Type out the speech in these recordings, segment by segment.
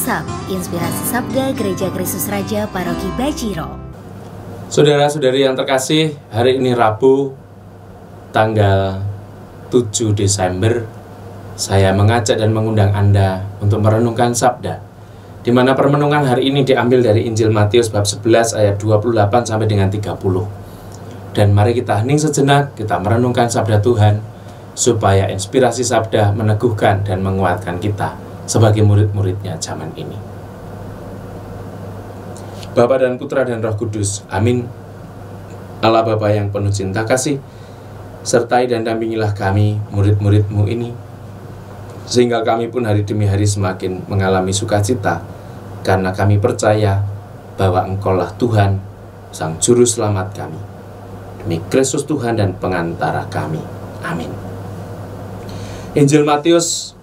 WhatsApp Inspirasi Sabda Gereja Kristus Raja Paroki Bajiro. Saudara-saudari yang terkasih, hari ini Rabu tanggal 7 Desember, saya mengajak dan mengundang Anda untuk merenungkan Sabda, di mana permenungan hari ini diambil dari Injil Matius bab 11 ayat 28 sampai dengan 30. Dan mari kita hening sejenak, kita merenungkan Sabda Tuhan, supaya inspirasi Sabda meneguhkan dan menguatkan kita sebagai murid-muridnya zaman ini. Bapa dan Putra dan Roh Kudus, amin. Allah Bapa yang penuh cinta kasih, sertai dan dampingilah kami, murid-murid-Mu ini, sehingga kami pun hari demi hari semakin mengalami sukacita, karena kami percaya bahwa Engkaulah Tuhan, Sang Juru Selamat kami. Demi Kristus Tuhan dan pengantara kami. Amin. Injil Matius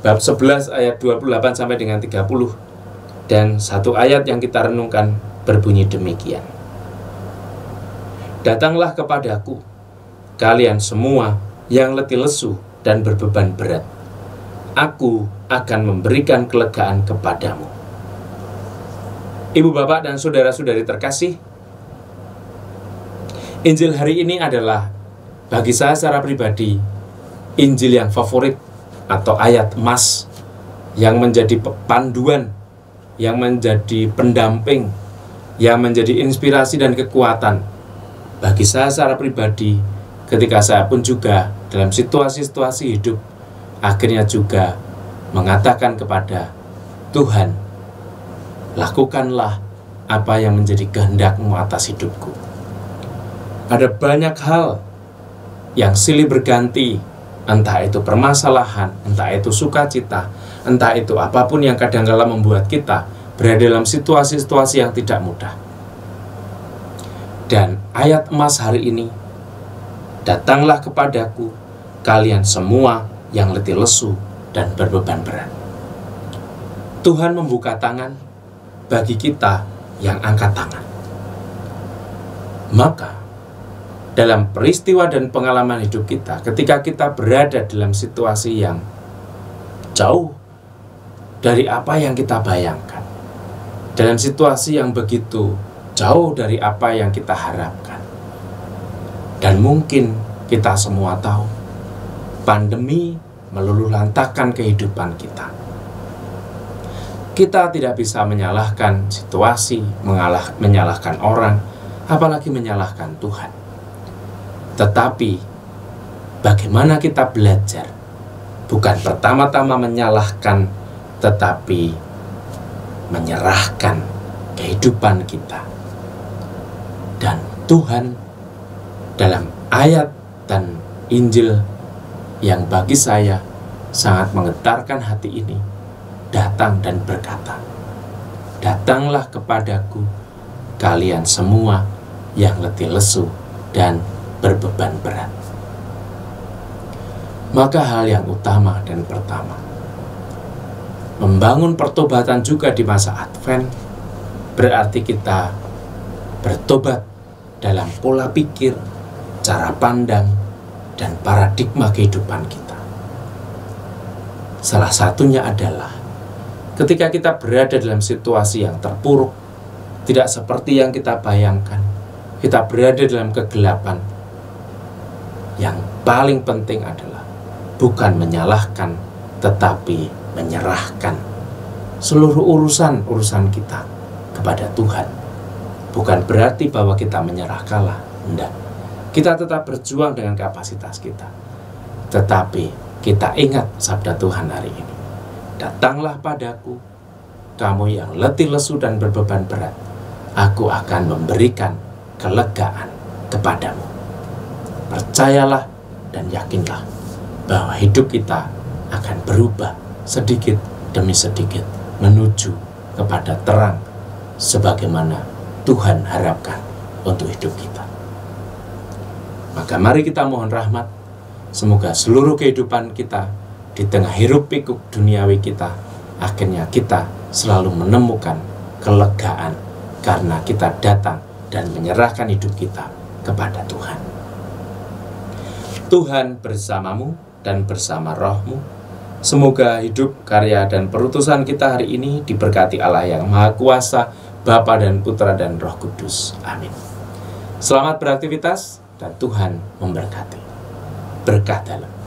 bab 11 ayat 28 sampai dengan 30. Dan satu ayat yang kita renungkan berbunyi demikian. Datanglah kepadaku, kalian semua yang letih lesu dan berbeban berat. Aku akan memberikan kelegaan kepadamu. Ibu, bapak, dan saudara-saudari terkasih, Injil hari ini adalah bagi saya secara pribadi Injil yang favorit atau ayat emas yang menjadi panduan, yang menjadi pendamping, yang menjadi inspirasi dan kekuatan bagi saya secara pribadi ketika saya pun juga dalam situasi-situasi hidup akhirnya juga mengatakan kepada Tuhan, lakukanlah apa yang menjadi kehendak-Mu atas hidupku. Ada banyak hal yang silih berganti, entah itu permasalahan, entah itu sukacita, entah itu apapun yang kadang-kala membuat kita berada dalam situasi-situasi yang tidak mudah. Dan ayat emas hari ini, datanglah kepadaku, kalian semua yang letih lesu dan berbeban berat. Tuhan membuka tangan bagi kita yang angkat tangan. Maka, dalam peristiwa dan pengalaman hidup kita, ketika kita berada dalam situasi yang jauh dari apa yang kita bayangkan, dalam situasi yang begitu jauh dari apa yang kita harapkan, dan mungkin kita semua tahu pandemi meluluhlantakkan kehidupan kita. Kita tidak bisa menyalahkan situasi, menyalahkan orang, apalagi menyalahkan Tuhan. Tetapi bagaimana kita belajar bukan pertama-tama menyalahkan, tetapi menyerahkan kehidupan kita. Dan Tuhan dalam ayat dan Injil yang bagi saya sangat menggetarkan hati ini, datang dan berkata, datanglah kepadaku kalian semua yang letih lesu dan berbeban berat. Maka hal yang utama dan pertama, membangun pertobatan juga di masa Advent, berarti kita bertobat dalam pola pikir, cara pandang, dan paradigma kehidupan kita. Salah satunya adalah ketika kita berada dalam situasi yang terpuruk, tidak seperti yang kita bayangkan, kita berada dalam kegelapan, yang paling penting adalah bukan menyalahkan, tetapi menyerahkan seluruh urusan kita kepada Tuhan. Bukan berarti bahwa kita menyerah kalah, tidak. Kita tetap berjuang dengan kapasitas kita. Tetapi kita ingat sabda Tuhan hari ini. Datanglah padaku, kamu yang letih lesu dan berbeban berat. Aku akan memberikan kelegaan kepadamu. Percayalah dan yakinlah bahwa hidup kita akan berubah sedikit demi sedikit menuju kepada terang sebagaimana Tuhan harapkan untuk hidup kita. Maka mari kita mohon rahmat, semoga seluruh kehidupan kita di tengah hiruk pikuk duniawi kita, akhirnya kita selalu menemukan kelegaan karena kita datang dan menyerahkan hidup kita kepada Tuhan. Tuhan bersamamu dan bersama rohmu. Semoga hidup, karya, dan perutusan kita hari ini diberkati Allah yang Maha Kuasa, Bapa dan Putra dan Roh Kudus. Amin. Selamat beraktivitas dan Tuhan memberkati. Berkah dalam.